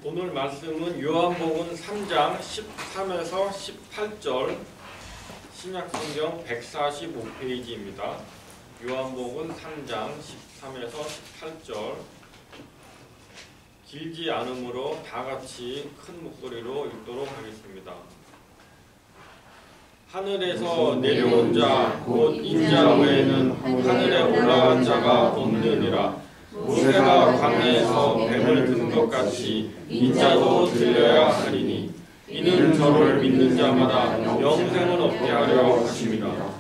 오늘 말씀은 요한복음 3장 13에서 18절 신약성경 145페이지입니다. 요한복음 3장 13에서 18절 길지 않으므로 다같이 큰 목소리로 읽도록 하겠습니다. 하늘에서 내려온 자 곧 인자 외에는 하늘에 올라간 자가 없느니라. 모세가 광야에서 뱀을 든 것 같이 인자도 들려야 하리니 이는 저를 믿는 자마다 영생을 얻게 하려 하심이라.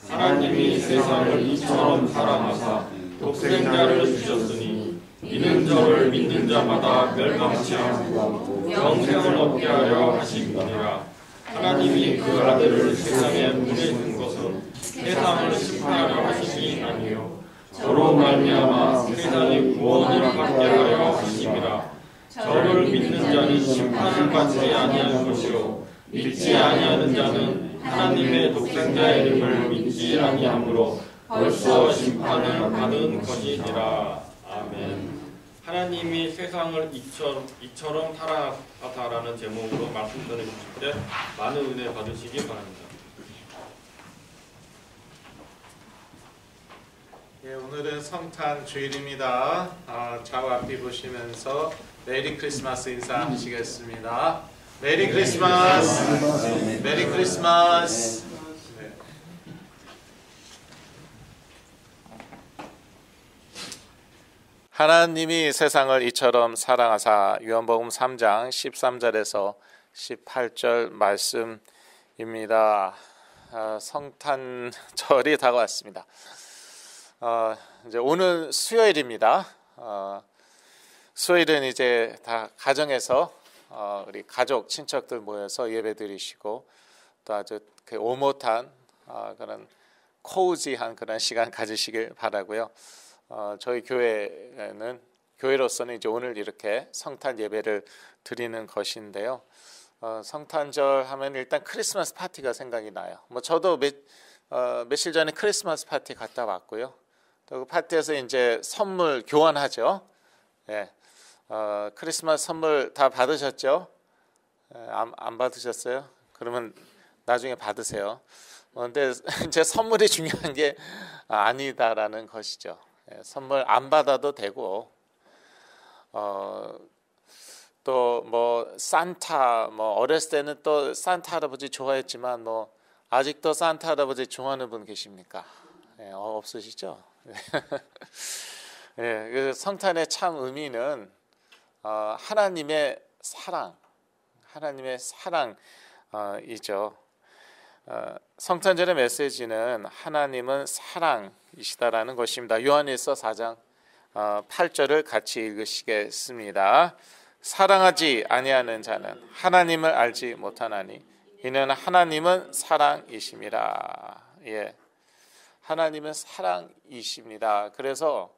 하나님이 세상을 이처럼 사랑하사 독생자를 주셨으니 이는 저를 믿는 자마다 멸망치 않고 영생을 얻게 하려 하심이니라. 하나님이 그 아들을 세상에 보내신 것은 세상을 심판하려 하심이 아니요 저로 말미암아 세상의 구원을 받게 하려 하심이라. 저를 믿는 자는 심판을 받지 아니할 것이요 믿지 아니하는 자는 하나님의 독생자의 이름을 믿지 아니하므로 벌써 심판을 받은 것이니라. 아멘. 하나님이 세상을 이처럼 사랑하사라는 제목으로 말씀 전해주실 때 많은 은혜 받으시기 바랍니다. 예, 오늘은 성탄 주일입니다. 좌우 앞뒤 보시면서 메리 크리스마스 인사하시겠습니다. 메리 크리스마스! 메리 크리스마스! 네. 하나님이 세상을 이처럼 사랑하사 요한복음 3장 13절에서 18절 말씀입니다. 성탄절이 다가왔습니다. 이제 오늘 수요일입니다. 수요일은 이제 다 가정에서 우리 가족 친척들 모여서 예배드리시고 또 아주 오못한 그런 코우지한 그런 시간 가지시길 바라고요. 저희 교회로서는 이제 오늘 이렇게 성탄 예배를 드리는 것인데요. 성탄절 하면 일단 크리스마스 파티가 생각이 나요. 저도 며칠 전에 크리스마스 파티 갔다 왔고요. 또 그 파티에서 이제 선물 교환하죠. 예. 크리스마스 선물 다 받으셨죠? 안 받으셨어요? 그러면 나중에 받으세요. 근데 이제 선물이 중요한 게 아니다라는 것이죠. 예, 선물 안 받아도 되고, 또 산타 어렸을 때는 또 산타 할아버지 좋아했지만 아직도 산타 할아버지 좋아하는 분 계십니까? 예, 없으시죠? 예, 그 성탄의 참 의미는 하나님의 사랑이죠. 성탄절의 메시지는 하나님은 사랑이시다라는 것입니다. 요한일서 4장 8절을 같이 읽으시겠습니다. 사랑하지 아니하는 자는 하나님을 알지 못하나니 이는 하나님은 사랑이심이라. 예, 하나님은 사랑이십니다. 그래서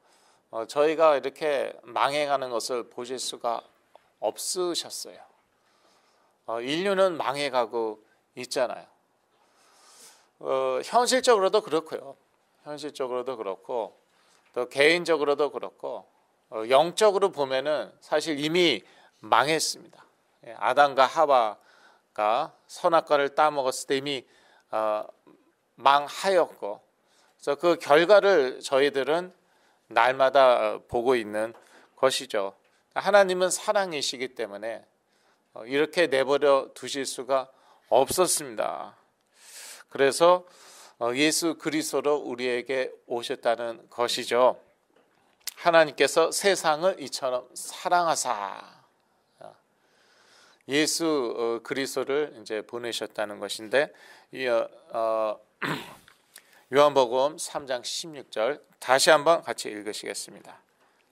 저희가 이렇게 망해가는 것을 보실 수가 없으셨어요. 인류는 망해가고 있잖아요. 현실적으로도 그렇고요. 현실적으로도 그렇고 또 개인적으로도 그렇고 영적으로 보면은 사실 이미 망했습니다. 아담과 하와가 선악과를 따먹었을 때 이미 망하였고, 그래서 그 결과를 저희들은 날마다 보고 있는 것이죠. 하나님은 사랑이시기 때문에 이렇게 내버려 두실 수가 없었습니다. 그래서 예수 그리스도로 우리에게 오셨다는 것이죠. 하나님께서 세상을 이처럼 사랑하사 예수 그리스도를 이제 보내셨다는 것인데, 요한복음 3장 16절 다시 한번 같이 읽으시겠습니다.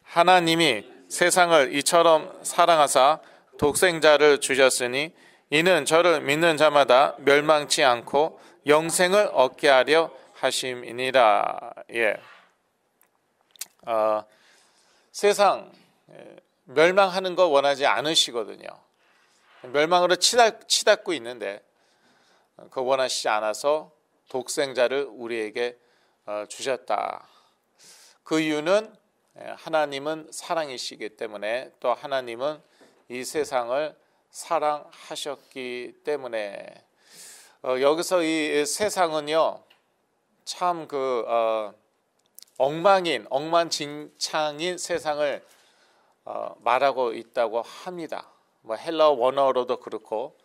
하나님이 세상을 이처럼 사랑하사 독생자를 주셨으니 이는 저를 믿는 자마다 멸망치 않고 영생을 얻게 하려 하심이니라. 예. 세상 멸망하는 거 원하지 않으시거든요. 멸망으로 치닫고 있는데 그거 원하시지 않아서 독생자를 우리에게 주셨다. 그 이유는 하나님은 사랑이시기 때문에, 또 하나님은 이 세상을 사랑하셨기 때문에 여기서 이 세상은요 참 엉망진창인 세상을 말하고 있다고 합니다. 뭐 헬라어 원어로도 그렇고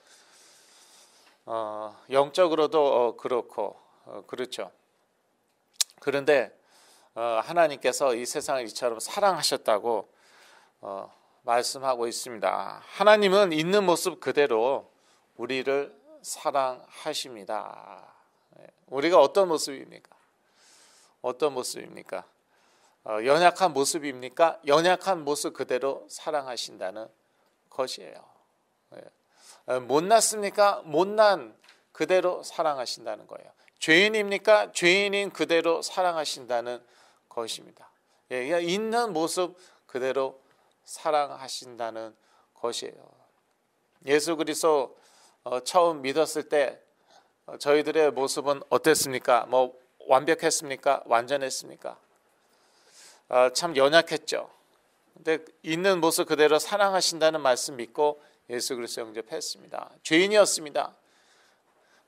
영적으로도 그렇고 그렇죠. 그런데 하나님께서 이 세상을 이처럼 사랑하셨다고 말씀하고 있습니다. 하나님은 있는 모습 그대로 우리를 사랑하십니다. 우리가 어떤 모습입니까? 어떤 모습입니까? 연약한 모습입니까? 연약한 모습 그대로 사랑하신다는 것이에요. 못났습니까? 못난 그대로 사랑하신다는 거예요. 죄인입니까? 죄인인 그대로 사랑하신다는 것입니다. 있는 모습 그대로 사랑하신다는 것이에요. 예수 그리스도 처음 믿었을 때 저희들의 모습은 어땠습니까? 뭐 완벽했습니까? 완전했습니까? 참 연약했죠. 근데 있는 모습 그대로 사랑하신다는 말씀 믿고 예수 그리스도 영접했습니다. 죄인이었습니다.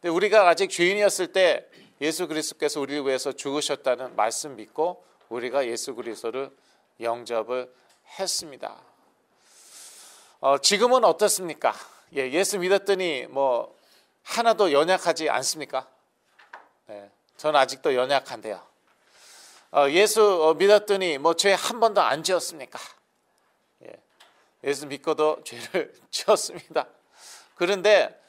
근데 우리가 아직 죄인이었을 때 예수 그리스도께서 우리를 위해서 죽으셨다는 말씀 믿고 우리가 예수 그리스도를 영접을 했습니다. 지금은 어떻습니까? 예수 믿었더니 뭐 하나도 연약하지 않습니까? 저는 아직도 연약한데요. 예수 믿었더니 뭐 죄 한 번도 안 지었습니까? 예수 믿고도 죄를 지었습니다. 그런데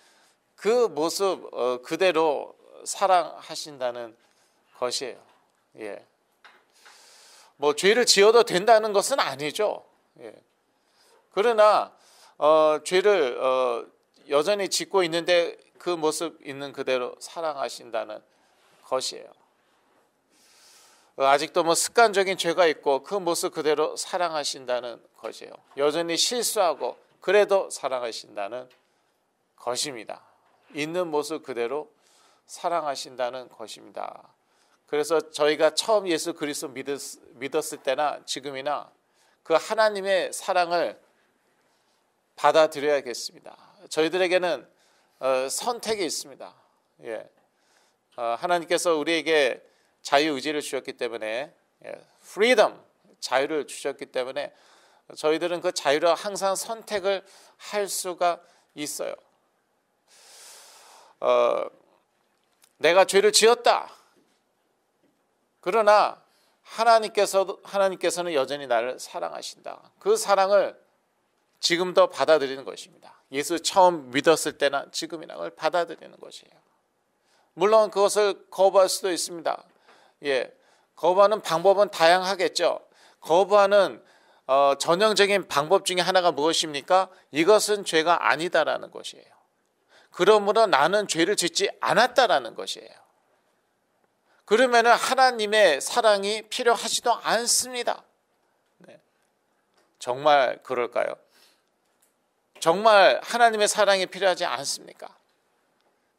그 모습 그대로 사랑하신다는 것이에요. 뭐 죄를 지어도 된다는 것은 아니죠. 그러나 죄를 여전히 짓고 있는데 그 모습 있는 그대로 사랑하신다는 것이에요. 아직도 뭐 습관적인 죄가 있고 그 모습 그대로 사랑하신다는 것이에요. 여전히 실수하고 그래도 사랑하신다는 것입니다. 있는 모습 그대로 사랑하신다는 것입니다. 그래서 저희가 처음 예수 그리스도 믿었을 때나 지금이나 그 하나님의 사랑을 받아들여야겠습니다. 저희들에게는 선택이 있습니다. 하나님께서 우리에게 자유의지를 주셨기 때문에 freedom, 자유를 주셨기 때문에 저희들은 그 자유로 항상 선택을 할 수가 있어요. 내가 죄를 지었다. 그러나 하나님께서는 여전히 나를 사랑하신다. 그 사랑을 지금도 받아들이는 것입니다. 예수 처음 믿었을 때나 지금이나 그걸 받아들이는 것이에요. 물론 그것을 거부할 수도 있습니다. 거부하는 방법은 다양하겠죠. 거부하는 전형적인 방법 중에 하나가 무엇입니까? 이것은 죄가 아니다라는 것이에요. 그러므로 나는 죄를 짓지 않았다라는 것이에요. 그러면 하나님의 사랑이 필요하지도 않습니다. 정말 그럴까요? 정말 하나님의 사랑이 필요하지 않습니까?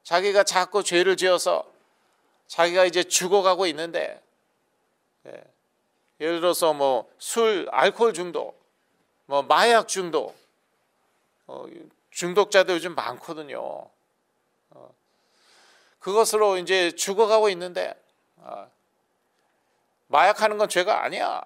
자기가 자꾸 죄를 지어서 자기가 이제 죽어가고 있는데, 예를 들어서 뭐 술, 알코올 중독, 뭐 마약 중독, 중독자들 요즘 많거든요. 그것으로 이제 죽어가고 있는데 마약하는 건 죄가 아니야.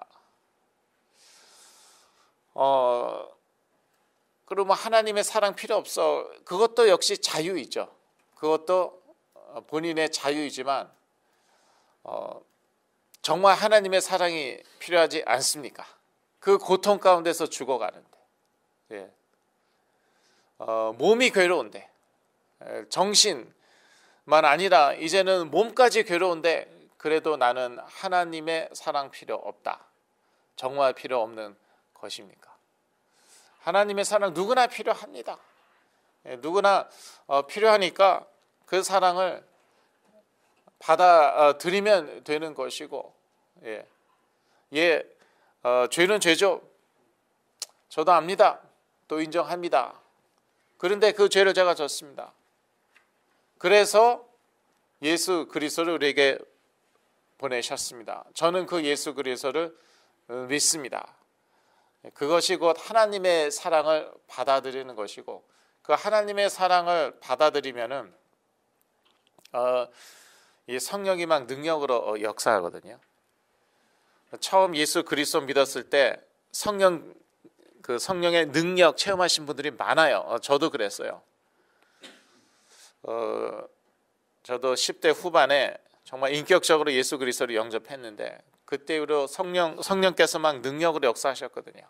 그러면 하나님의 사랑 필요 없어. 그것도 역시 자유이죠. 그것도 본인의 자유이지만 정말 하나님의 사랑이 필요하지 않습니까? 그 고통 가운데서 죽어가는데, 몸이 괴로운데, 정신만 아니라 이제는 몸까지 괴로운데 그래도 나는 하나님의 사랑 필요 없다. 정말 필요 없는 것입니까? 하나님의 사랑 누구나 필요합니다. 누구나 필요하니까 그 사랑을 받아들이면 되는 것이고, 죄는 죄죠. 저도 압니다. 또 인정합니다. 그런데 그 죄를 제가 졌습니다. 그래서 예수 그리스도를 우리에게 보내셨습니다. 저는 그 예수 그리스도를 믿습니다. 그것이 곧 하나님의 사랑을 받아들이는 것이고, 그 하나님의 사랑을 받아들이면은 이 성령이 막 능력으로 역사하거든요. 처음 예수 그리스도 믿었을 때 성령의 능력 체험하신 분들이 많아요. 저도 그랬어요. 저도 10대 후반에 정말 인격적으로 예수 그리스도를 영접했는데, 그때 이후로 성령께서 막 능력으로 역사하셨거든요.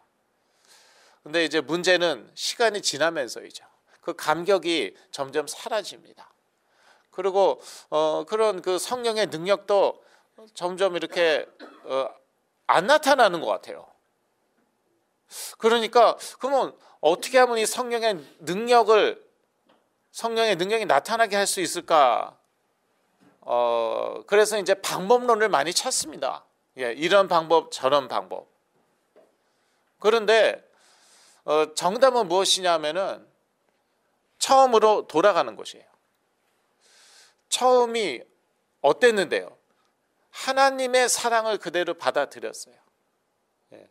근데 이제 문제는 시간이 지나면서이죠. 그 감격이 점점 사라집니다. 그리고 그런 그 성령의 능력도 점점 이렇게 안 나타나는 것 같아요. 그러니까 그러면 어떻게 하면 이 성령의 능력이 나타나게 할 수 있을까? 그래서 이제 방법론을 많이 찾습니다. 예, 이런 방법, 저런 방법. 그런데 정답은 무엇이냐면은 처음으로 돌아가는 것이에요. 처음이 어땠는데요? 하나님의 사랑을 그대로 받아들였어요. 예.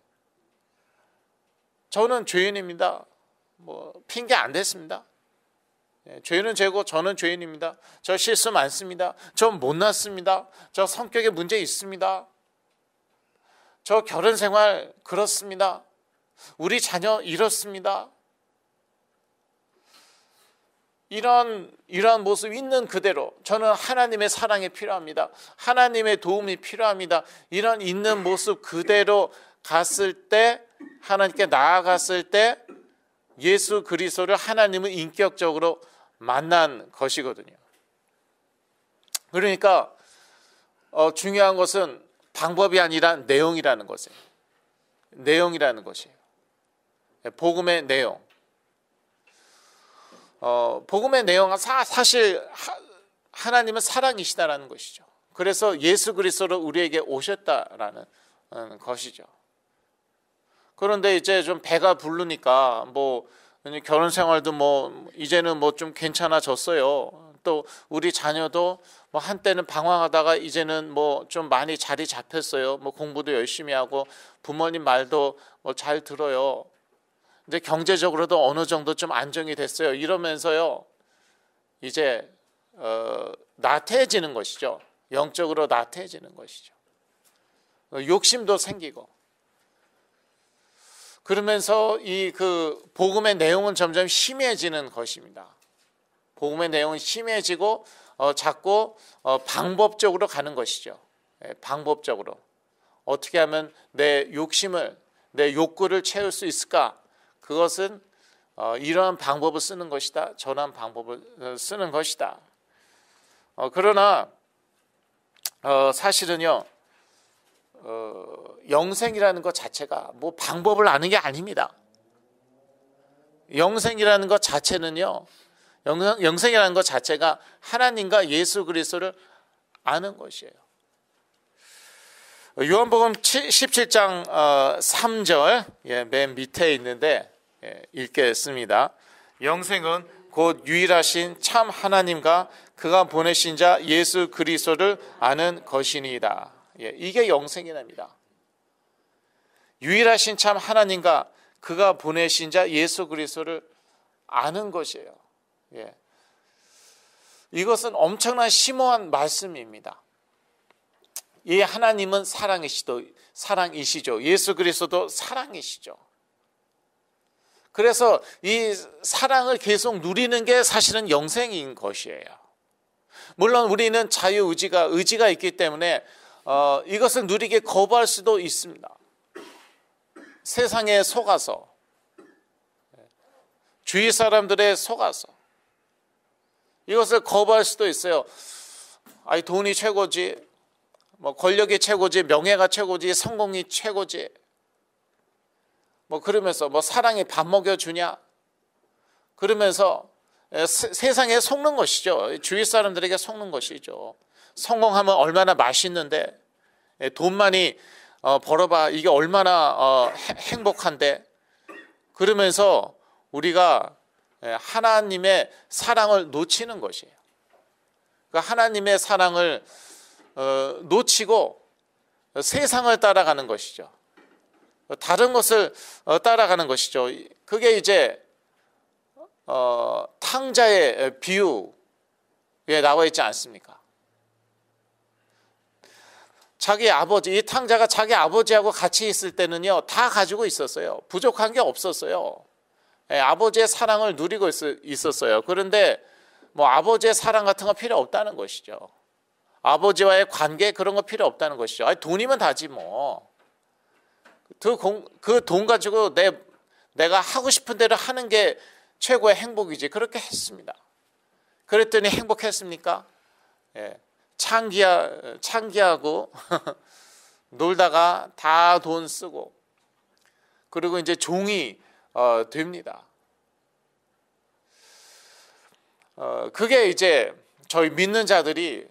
저는 죄인입니다. 핑계 안 댔습니다. 예, 죄는 죄고 저는 죄인입니다. 저 실수 많습니다. 저 못났습니다. 저 성격에 문제 있습니다. 저 결혼 생활 그렇습니다. 우리 자녀 이렇습니다. 이런 모습 있는 그대로 저는 하나님의 사랑이 필요합니다. 하나님의 도움이 필요합니다. 이런 있는 모습 그대로 갔을 때, 하나님께 나아갔을 때 예수 그리스도를 하나님은 인격적으로 만난 것이거든요. 그러니까 중요한 것은 방법이 아니라 내용이라는 것이에요. 내용이라는 것이에요. 복음의 내용. 복음의 내용은 사실 하나님은 사랑이시다라는 것이죠. 그래서 예수 그리스도로 우리에게 오셨다라는 것이죠. 그런데 이제 좀 배가 부르니까 결혼 생활도 이제는 좀 괜찮아졌어요. 또 우리 자녀도 한때는 방황하다가 이제는 좀 많이 자리 잡혔어요. 공부도 열심히 하고 부모님 말도 잘 들어요. 이제 경제적으로도 어느 정도 좀 안정이 됐어요. 이러면서요, 이제 나태해지는 것이죠. 영적으로 나태해지는 것이죠. 욕심도 생기고. 그러면서 그 복음의 내용은 점점 심해지는 것입니다. 복음의 내용은 심해지고 자꾸 방법적으로 가는 것이죠. 방법적으로 어떻게 하면 내 욕구를 채울 수 있을까? 그것은 이러한 방법을 쓰는 것이다. 저러한 방법을 쓰는 것이다. 그러나 사실은요, 영생이라는 것 자체가 방법을 아는 게 아닙니다. 영생이라는 것 자체는요, 영생이라는 것 자체가 하나님과 예수 그리스도를 아는 것이에요. 요한복음 17장 3절 맨 밑에 있는데 읽겠습니다. 영생은 곧 유일하신 참 하나님과 그가 보내신 자 예수 그리스도를 아는 것이니이다. 이게 영생이랍니다. 유일하신 참 하나님과 그가 보내신 자 예수 그리스도를 아는 것이에요. 이것은 엄청난 심오한 말씀입니다. 이 하나님은 사랑이시죠. 예수 그리스도도 사랑이시죠. 그래서 이 사랑을 계속 누리는 게 사실은 영생인 것이에요. 물론 우리는 의지가 있기 때문에 이것을 누리게 거부할 수도 있습니다. 세상에 속아서, 주위 사람들에 속아서 이것을 거부할 수도 있어요. 돈이 최고지, 권력이 최고지, 명예가 최고지, 성공이 최고지. 그러면서 사랑이 밥 먹여주냐? 그러면서 세상에 속는 것이죠. 주위 사람들에게 속는 것이죠. 성공하면 얼마나 맛있는데, 돈 많이 벌어봐, 이게 얼마나 행복한데. 그러면서 우리가 하나님의 사랑을 놓치는 것이에요. 하나님의 사랑을 놓치고 세상을 따라가는 것이죠. 다른 것을 따라가는 것이죠. 그게 이제 탕자의 비유에 나와 있지 않습니까? 자기 아버지, 이 탕자가 자기 아버지하고 같이 있을 때는요, 다 가지고 있었어요. 부족한 게 없었어요. 아버지의 사랑을 누리고 있었어요. 그런데 뭐 아버지의 사랑 같은 거 필요 없다는 것이죠. 아버지와의 관계 그런 거 필요 없다는 것이죠. 아니, 돈이면 다지 뭐. 그 돈 가지고 내가 하고 싶은 대로 하는 게 최고의 행복이지. 그렇게 했습니다. 그랬더니 행복했습니까? 예. 창기하고 놀다가 다 돈 쓰고 그리고 이제 종이 됩니다. 그게 이제 저희 믿는 자들이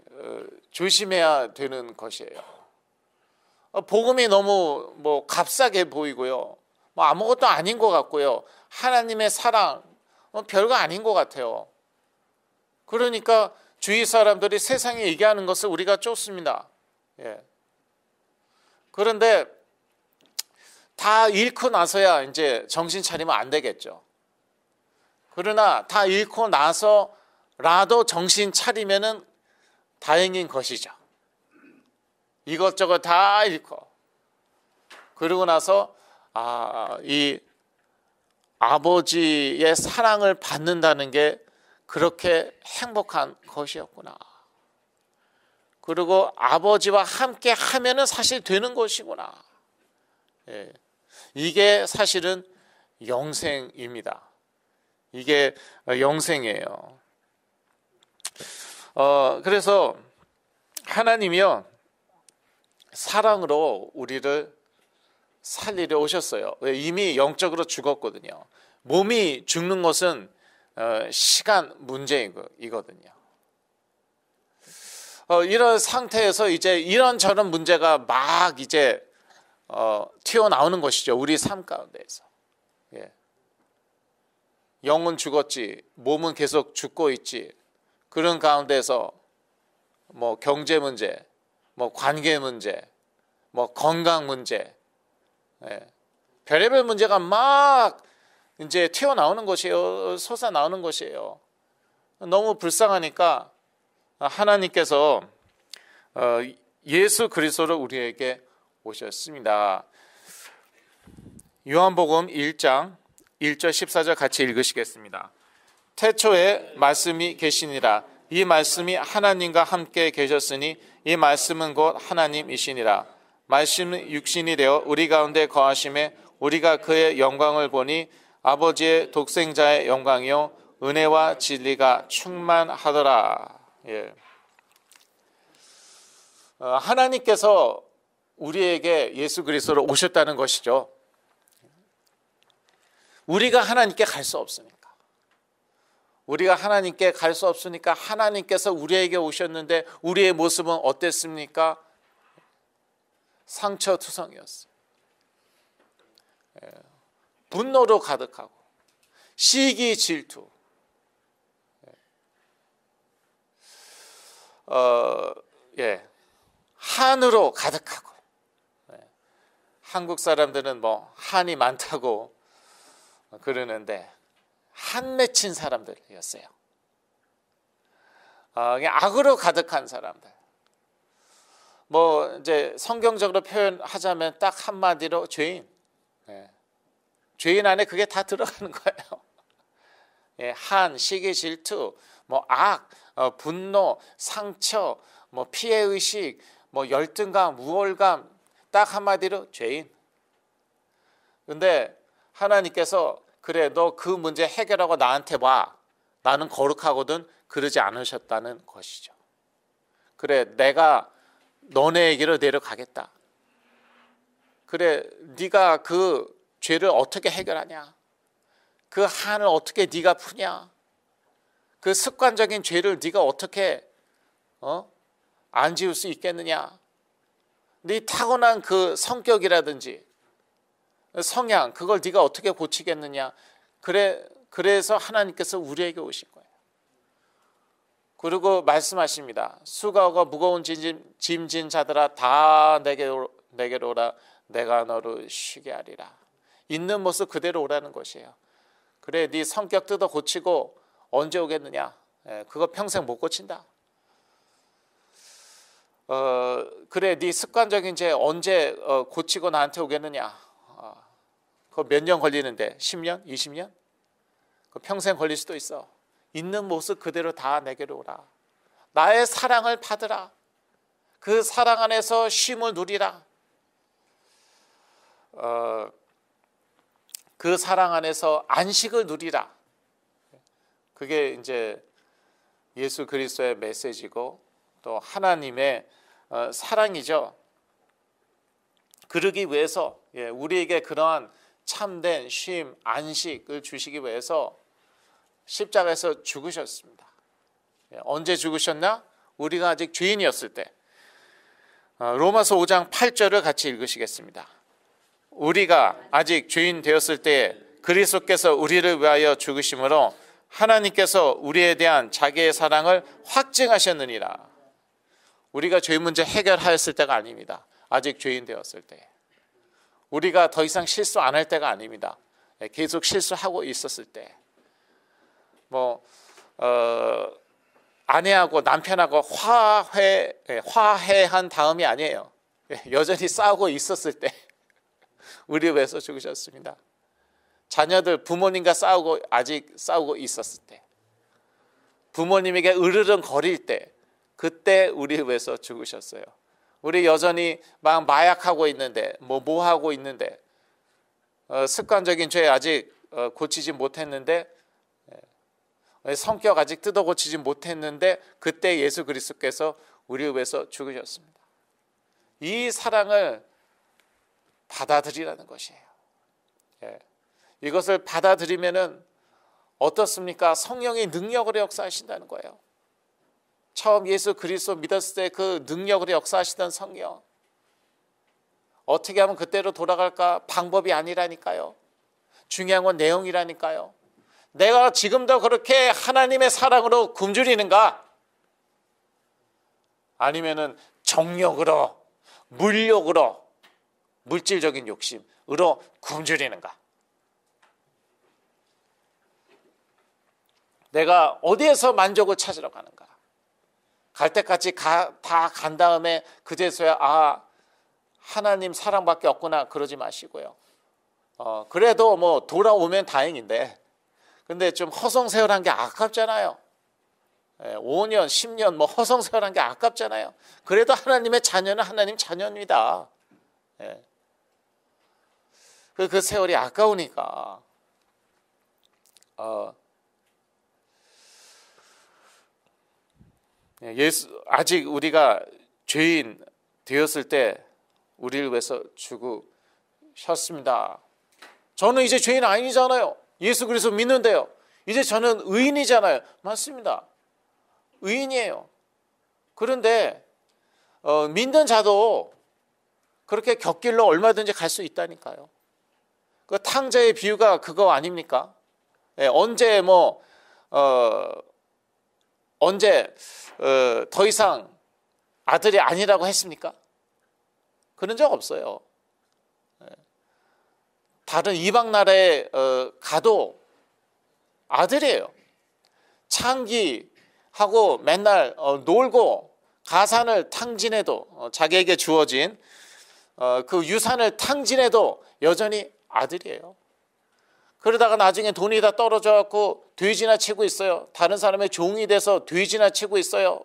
조심해야 되는 것이에요. 복음이 너무 뭐 값싸게 보이고요. 뭐 아무것도 아닌 것 같고요. 하나님의 사랑 별거 아닌 것 같아요. 그러니까 주위 사람들이 세상에 얘기하는 것을 우리가 쫓습니다. 예. 그런데 다 잃고 나서야 이제 정신 차리면 안 되겠죠. 그러나 다 잃고 나서라도 정신 차리면은 다행인 것이죠. 이것저것 다 잃고 그러고 나서 이 아버지의 사랑을 받는다는 게 그렇게 행복한 것이었구나. 그리고 아버지와 함께 하면은 사실 되는 것이구나. 예. 이게 사실은 영생입니다. 이게 영생이에요. 그래서 하나님이요 사랑으로 우리를 살리려 오셨어요. 이미 영적으로 죽었거든요. 몸이 죽는 것은 시간 문제이거든요. 이런 상태에서 이제 이런저런 문제가 막 이제 튀어나오는 것이죠. 우리 삶 가운데에서. 예. 영은 죽었지, 몸은 계속 죽고 있지. 그런 가운데서 뭐 경제 문제, 뭐 관계 문제, 뭐 건강 문제, 예. 별의별 문제가 막 이제 튀어나오는 것이에요. 솟아나오는 것이에요. 너무 불쌍하니까 하나님께서 예수 그리스도를 우리에게 오셨습니다. 요한복음 1장 1절 14절 같이 읽으시겠습니다. 태초에 말씀이 계시니라. 이 말씀이 하나님과 함께 계셨으니 이 말씀은 곧 하나님이시니라. 말씀은 육신이 되어 우리 가운데 거하심에 우리가 그의 영광을 보니 아버지의 독생자의 영광이요 은혜와 진리가 충만하더라. 예. 하나님께서 우리에게 예수 그리스도로 오셨다는 것이죠. 우리가 하나님께 갈 수 없으니까. 우리가 하나님께 갈 수 없으니까 하나님께서 우리에게 오셨는데 우리의 모습은 어땠습니까? 상처투성이었어요. 분노로 가득하고 시기 질투, 한으로 가득하고. 한국 사람들은 뭐 한이 많다고 그러는데 한 맺힌 사람들이었어요. 악으로 가득한 사람들. 뭐 이제 성경적으로 표현하자면 딱 한마디로 죄인. 죄인 안에 그게 다 들어가는 거예요. 한, 시기, 질투, 뭐 악, 분노, 상처, 뭐 피해 의식, 뭐 열등감, 우월감, 딱 한마디로 죄인. 근데 하나님께서 그래 너 그 문제 해결하고 나한테 와. 나는 거룩하거든. 그러지 않으셨다는 것이죠. 그래 내가 너네에게로 내려가겠다. 그래 네가 그 죄를 어떻게 해결하냐? 그 한을 어떻게 네가 푸냐? 그 습관적인 죄를 네가 어떻게 안 지울 수 있겠느냐? 네 타고난 그 성격이라든지 성향 그걸 네가 어떻게 고치겠느냐? 그래서 하나님께서 우리에게 오신 거예요. 그리고 말씀하십니다. 수고하고 무거운 짐진 자들아 다 내게로 오라. 내가 너를 쉬게 하리라. 있는 모습 그대로 오라는 것이에요. 그래, 네 성격 뜯어 고치고 언제 오겠느냐? 그거 평생 못 고친다. 그래, 네 습관적인 죄 언제 고치고 나한테 오겠느냐? 그거 몇 년 걸리는데? 10년? 20년? 그 평생 걸릴 수도 있어. 있는 모습 그대로 다 내게로 오라. 나의 사랑을 받으라. 그 사랑 안에서 쉼을 누리라. 그 사랑 안에서 안식을 누리라. 그게 이제 예수 그리스도의 메시지고 또 하나님의 사랑이죠. 그러기 위해서 우리에게 그러한 참된 쉼, 안식을 주시기 위해서 십자가에서 죽으셨습니다. 언제 죽으셨나? 우리가 아직 죄인이었을 때. 로마서 5장 8절을 같이 읽으시겠습니다. 우리가 아직 죄인 되었을 때 그리스도께서 우리를 위하여 죽으심으로 하나님께서 우리에 대한 자기의 사랑을 확증하셨느니라. 우리가 죄 문제 해결하였을 때가 아닙니다. 아직 죄인 되었을 때. 우리가 더 이상 실수 안 할 때가 아닙니다. 계속 실수하고 있었을 때. 아내하고 남편하고 화해한 다음이 아니에요. 여전히 싸우고 있었을 때 우리 위해서 죽으셨습니다. 자녀들 부모님과 아직 싸우고 있었을 때, 부모님에게 으르렁 거릴 때, 그때 우리 위해서 죽으셨어요. 우리 여전히 막 마약하고 있는데, 뭐 하고 있는데, 습관적인 죄 아직 고치지 못했는데, 성격 아직 뜯어 고치지 못했는데, 그때 예수 그리스도께서 우리 위해서 죽으셨습니다. 이 사랑을 받아들이라는 것이에요. 이것을 받아들이면은 어떻습니까? 성령의 능력으로 역사하신다는 거예요. 처음 예수 그리스도 믿었을 때 그 능력으로 역사하시던 성령, 어떻게 하면 그때로 돌아갈까? 방법이 아니라니까요. 중요한 건 내용이라니까요. 내가 지금도 그렇게 하나님의 사랑으로 굶주리는가? 아니면은 정욕으로, 물욕으로, 물질적인 욕심으로 굶주리는가? 내가 어디에서 만족을 찾으러 가는가? 갈 때까지 다 간 다음에 그제서야 하나님 사랑밖에 없구나 그러지 마시고요. 그래도 뭐 돌아오면 다행인데, 근데 좀 허송세월한 게 아깝잖아요. 5년, 10년 뭐 허송세월한 게 아깝잖아요. 그래도 하나님의 자녀는 하나님 자녀입니다. 그 세월이 아까우니까. 아직 우리가 죄인 되었을 때 우리를 위해서 죽으셨습니다. 저는 이제 죄인 아니잖아요. 예수 그리스도 믿는데요. 이제 저는 의인이잖아요. 맞습니다. 의인이에요. 그런데 믿는 자도 그렇게 곁길로 얼마든지 갈 수 있다니까요. 그 탕자의 비유가 그거 아닙니까? 언제 더 이상 아들이 아니라고 했습니까? 그런 적 없어요. 다른 이방 나라에 가도 아들이에요. 창기하고 맨날 놀고 가산을 탕진해도, 자기에게 주어진 그 유산을 탕진해도 여전히 아들이에요. 그러다가 나중에 돈이 다 떨어져 갖고 돼지나 치고 있어요. 다른 사람의 종이 돼서 돼지나 치고 있어요.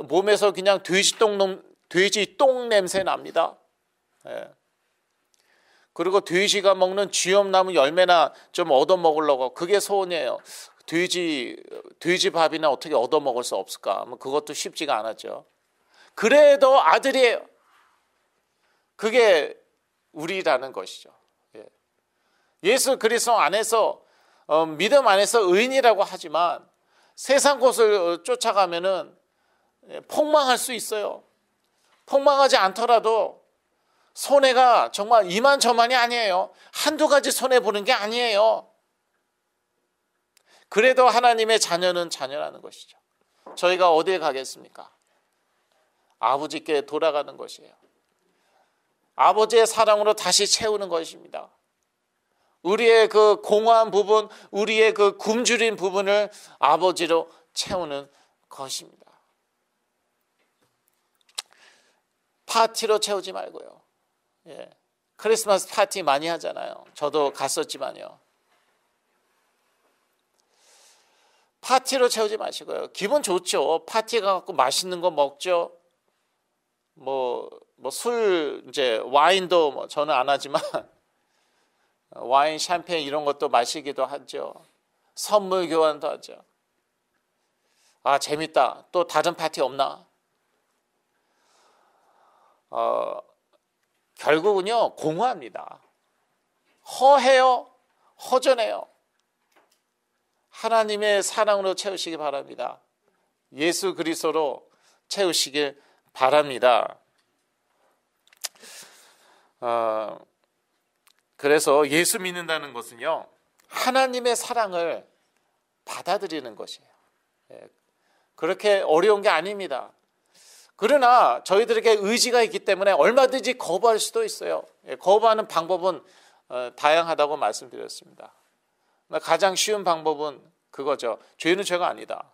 몸에서 그냥 돼지 똥 냄새 납니다. 그리고 돼지가 먹는 쥐엄나무 열매나 좀 얻어 먹으려고, 그게 소원이에요. 돼지 밥이나 어떻게 얻어 먹을 수 없을까? 그것도 쉽지가 않았죠. 그래도 아들이에요. 그게 우리라는 것이죠. 예수 그리스도 안에서, 믿음 안에서 의인이라고 하지만 세상 곳을 쫓아가면은 폭망할 수 있어요. 폭망하지 않더라도 손해가 정말 이만저만이 아니에요. 한두 가지 손해보는 게 아니에요. 그래도 하나님의 자녀는 자녀라는 것이죠. 저희가 어디에 가겠습니까? 아버지께 돌아가는 것이에요. 아버지의 사랑으로 다시 채우는 것입니다. 우리의 그 공허한 부분, 우리의 그 굶주린 부분을 아버지로 채우는 것입니다. 파티로 채우지 말고요. 예. 크리스마스 파티 많이 하잖아요. 저도 갔었지만요. 파티로 채우지 마시고요. 기분 좋죠. 파티 가갖고 맛있는 거 먹죠. 술, 이제 와인도 저는 안 하지만 와인, 샴페인 이런 것도 마시기도 하죠. 선물 교환도 하죠. 아, 재밌다. 또 다른 파티 없나? 결국은요, 공허합니다. 허해요. 허전해요. 하나님의 사랑으로 채우시기 바랍니다. 예수 그리스도로 채우시길 바랍니다. 그래서 예수 믿는다는 것은요, 하나님의 사랑을 받아들이는 것이에요. 그렇게 어려운 게 아닙니다. 그러나 저희들에게 의지가 있기 때문에 얼마든지 거부할 수도 있어요. 거부하는 방법은 다양하다고 말씀드렸습니다. 가장 쉬운 방법은 그거죠. 죄는 죄가 아니다.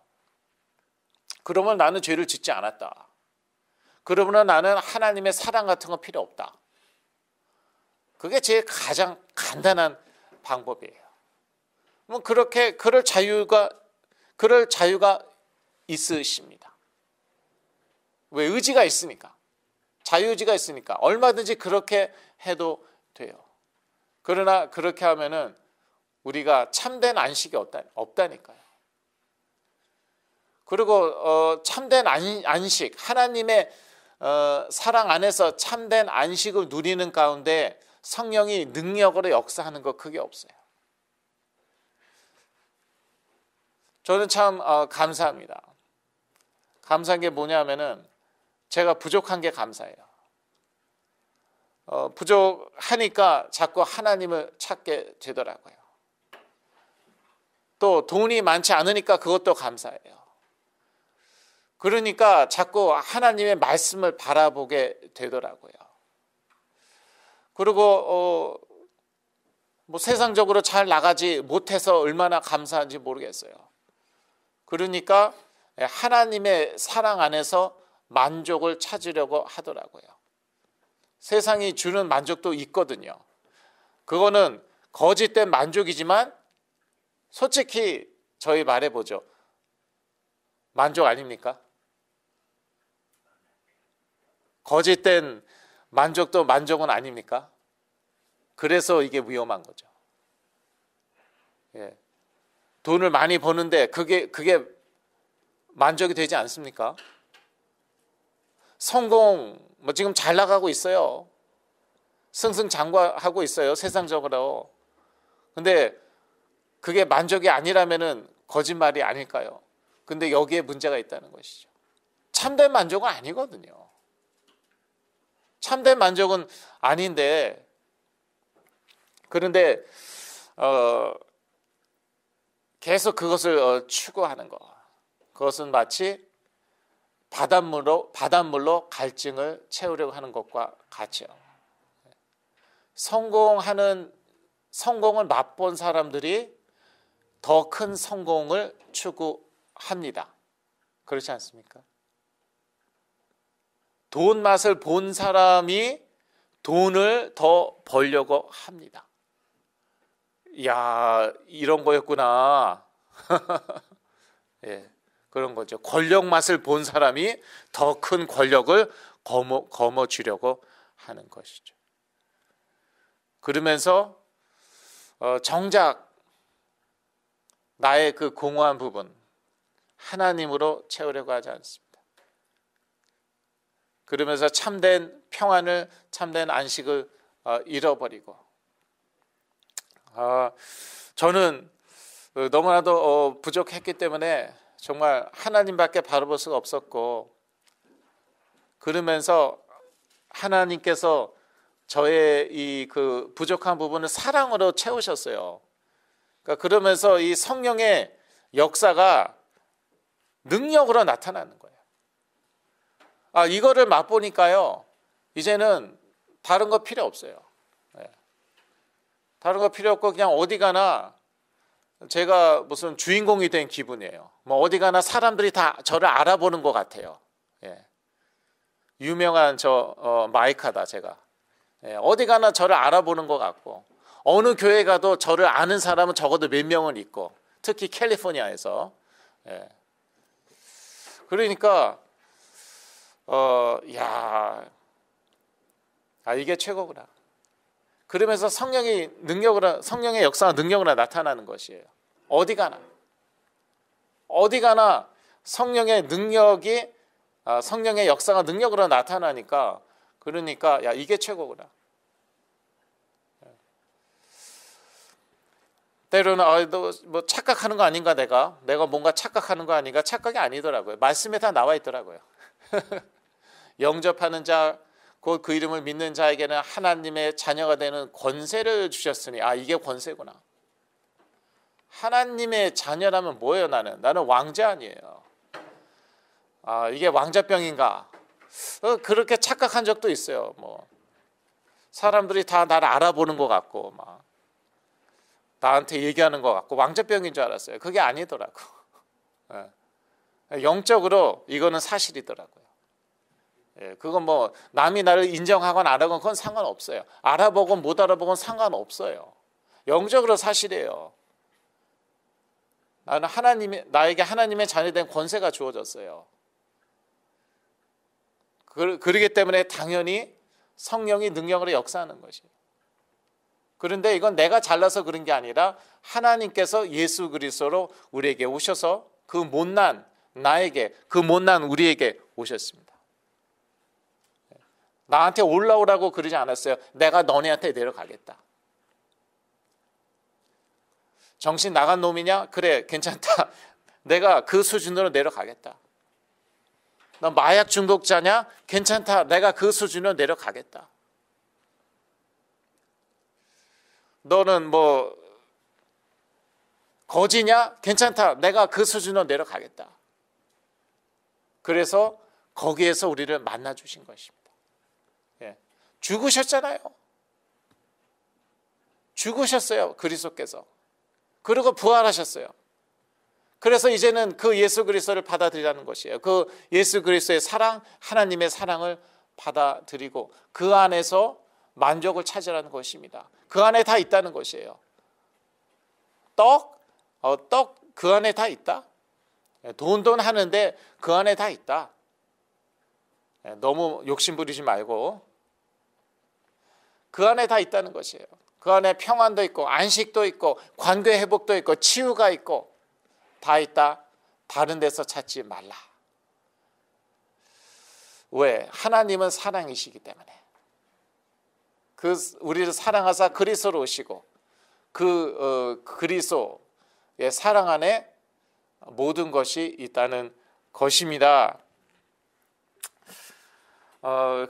그러면 나는 죄를 짓지 않았다. 그러면 나는 하나님의 사랑 같은 거 필요 없다. 그게 제일 가장 간단한 방법이에요. 그렇게 그럴 자유가 있으십니다. 왜? 의지가 있으니까. 자유의지가 있으니까 얼마든지 그렇게 해도 돼요. 그러나 그렇게 하면은 우리가 참된 안식이 없다니까요. 그리고 참된 안식, 하나님의 사랑 안에서 참된 안식을 누리는 가운데 성령이 능력으로 역사하는 거 그게 없어요. 저는 참 감사합니다. 감사한 게 뭐냐면은 제가 부족한 게 감사해요. 부족하니까 자꾸 하나님을 찾게 되더라고요. 또 돈이 많지 않으니까 그것도 감사해요. 그러니까 자꾸 하나님의 말씀을 바라보게 되더라고요. 그리고 세상적으로 잘 나가지 못해서 얼마나 감사한지 모르겠어요. 그러니까 하나님의 사랑 안에서 만족을 찾으려고 하더라고요. 세상이 주는 만족도 있거든요. 그거는 거짓된 만족이지만 솔직히 저희 말해보죠. 만족 아닙니까? 거짓된 만족도 만족은 아닙니까? 그래서 이게 위험한 거죠. 예. 돈을 많이 버는데 그게 만족이 되지 않습니까? 성공, 지금 잘 나가고 있어요. 승승장구하고 있어요. 세상적으로. 근데 그게 만족이 아니라면은 거짓말이 아닐까요? 근데 여기에 문제가 있다는 것이죠. 참된 만족은 아니거든요. 참된 만족은 아닌데, 그런데 계속 그것을 추구하는 거. 그것은 마치 바닷물로 갈증을 채우려고 하는 것과 같죠. 성공을 맛본 사람들이 더 큰 성공을 추구합니다. 그렇지 않습니까? 돈 맛을 본 사람이 돈을 더 벌려고 합니다. 야, 이런 거였구나. 예, 그런 거죠. 권력 맛을 본 사람이 더 큰 권력을 거머쥐려고 하는 것이죠. 그러면서 정작 나의 그 공허한 부분 하나님으로 채우려고 하지 않습니다. 그러면서 참된 평안을, 참된 안식을 잃어버리고, 저는 너무나도 부족했기 때문에 정말 하나님밖에 바라볼 수가 없었고, 그러면서 하나님께서 저의 이 그 부족한 부분을 사랑으로 채우셨어요. 그러니까 그러면서 이 성령의 역사가 능력으로 나타나는 거예요. 이거를 맛보니까요, 이제는 다른 거 필요 없어요. 예. 다른 거 필요 없고 그냥 어디 가나 제가 무슨 주인공이 된 기분이에요. 뭐 어디 가나 사람들이 다 저를 알아보는 것 같아요. 예. 유명한 마이카다 제가. 예. 어디 가나 저를 알아보는 것 같고 어느 교회 가도 저를 아는 사람은 적어도 몇 명은 있고 특히 캘리포니아에서. 예. 그러니까 이게 최고구나. 그러면서 성령의 역사가 능력으로 나타나는 것이에요. 어디 가나 성령의 능력이 성령의 역사가 능력으로 나타나니까 그러니까 이게 최고구나. 때로는 뭐 착각하는 거 아닌가 내가 뭔가 착각하는 거 아닌가 착각이 아니더라고요. 말씀에 다 나와 있더라고요. 영접하는 자 곧 그 이름을 믿는 자에게는 하나님의 자녀가 되는 권세를 주셨으니 이게 권세구나. 하나님의 자녀라면 뭐예요? 나는 왕자 아니에요. 이게 왕자병인가? 그렇게 착각한 적도 있어요. 뭐 사람들이 다 나를 알아보는 것 같고 막 나한테 얘기하는 것 같고 왕자병인 줄 알았어요. 그게 아니더라고. 영적으로 이거는 사실이더라고요. 그건 뭐 남이 나를 인정하거나 안 하건 그건 상관없어요. 알아보건 못 알아보건 상관없어요. 영적으로 사실이에요. 나에게 하나님의 자녀된 권세가 주어졌어요. 그러기 때문에 당연히 성령이 능력으로 역사하는 것이에요. 그런데 이건 내가 잘나서 그런 게 아니라 하나님께서 예수 그리스도로 우리에게 오셔서 그 못난 우리에게 오셨습니다. 나한테 올라오라고 그러지 않았어요. 내가 너네한테 내려가겠다. 정신 나간 놈이냐? 그래, 괜찮다. 내가 그 수준으로 내려가겠다. 너 마약 중독자냐? 괜찮다. 내가 그 수준으로 내려가겠다. 너는 뭐 거지냐? 괜찮다. 내가 그 수준으로 내려가겠다. 그래서 거기에서 우리를 만나 주신 것입니다. 죽으셨잖아요. 죽으셨어요. 그리스도께서. 그리고 부활하셨어요. 그래서 이제는 그 예수 그리스도를 받아들이라는 것이에요. 그 예수 그리스도의 사랑, 하나님의 사랑을 받아들이고 그 안에서 만족을 찾으라는 것입니다. 그 안에 다 있다는 것이에요. 떡 그 안에 다 있다. 돈 하는데 그 안에 다 있다. 너무 욕심 부리지 말고 그 안에 다 있다는 것이에요. 그 안에 평안도 있고 안식도 있고 관계 회복도 있고 치유가 있고 다 있다. 다른 데서 찾지 말라. 왜? 하나님은 사랑이시기 때문에. 우리를 사랑하사 그리스도로 오시고 그리스도의 사랑 안에 모든 것이 있다는 것입니다.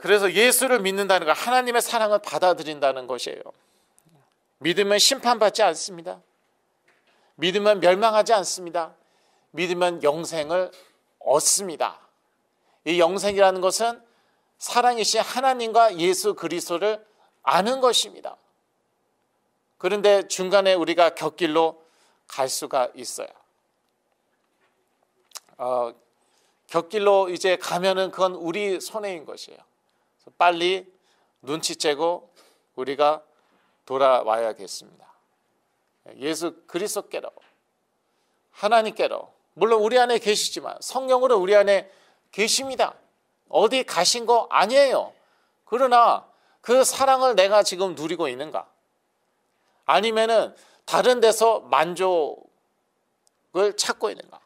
그래서 예수를 믿는다는 건 하나님의 사랑을 받아들인다는 것이에요. 믿으면 심판받지 않습니다. 믿으면 멸망하지 않습니다. 믿으면 영생을 얻습니다. 이 영생이라는 것은 사랑이신 하나님과 예수 그리스도를 아는 것입니다. 그런데 중간에 우리가 곁길로 갈 수가 있어요. 곁길로 이제 가면은 그건 우리 손해인 것이에요. 빨리 눈치채고 우리가 돌아와야겠습니다. 예수 그리스도께로, 하나님께로, 물론 우리 안에 계시지만 성령으로 우리 안에 계십니다. 어디 가신 거 아니에요. 그러나 그 사랑을 내가 지금 누리고 있는가? 아니면은 다른 데서 만족을 찾고 있는가?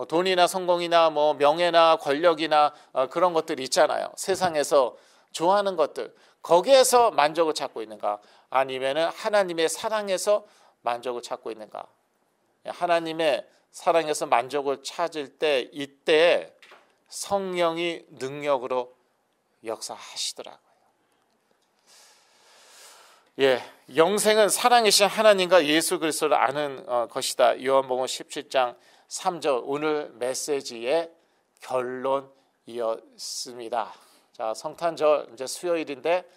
돈이나 성공이나 뭐 명예나 권력이나 그런 것들이 있잖아요. 세상에서 좋아하는 것들, 거기에서 만족을 찾고 있는가? 아니면은 하나님의 사랑에서 만족을 찾고 있는가? 하나님의 사랑에서 만족을 찾을 때 이때 성령이 능력으로 역사하시더라고요. 영생은 사랑이신 하나님과 예수 그리스도를 아는 것이다. 요한복음 17장 3절 오늘 메시지의 결론이었습니다. 자, 자, 성탄절 이제 수요일인데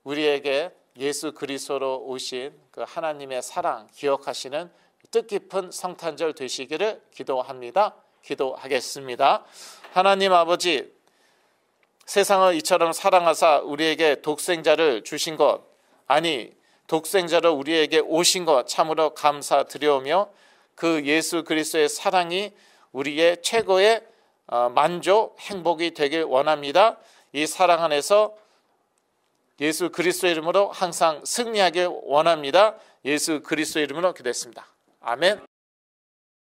우리에게 예수 그리스도로 오신 그 하나님의 사랑 기억하시는 뜻깊은 성탄절 되시기를 기도합니다. 기도하겠습니다. 하나님 아버지, 세상을 이처럼 사랑하사 우리에게 독생자를 주신 것, 아니 독생자로 우리에게 오신 것 참으로 감사드려오며 그 예수 그리스도의 사랑이 우리의 최고의 만족, 행복이 되길 원합니다. 이 사랑 안에서 예수 그리스도의 이름으로 항상 승리하길 원합니다. 예수 그리스도의 이름으로 기도했습니다. 아멘.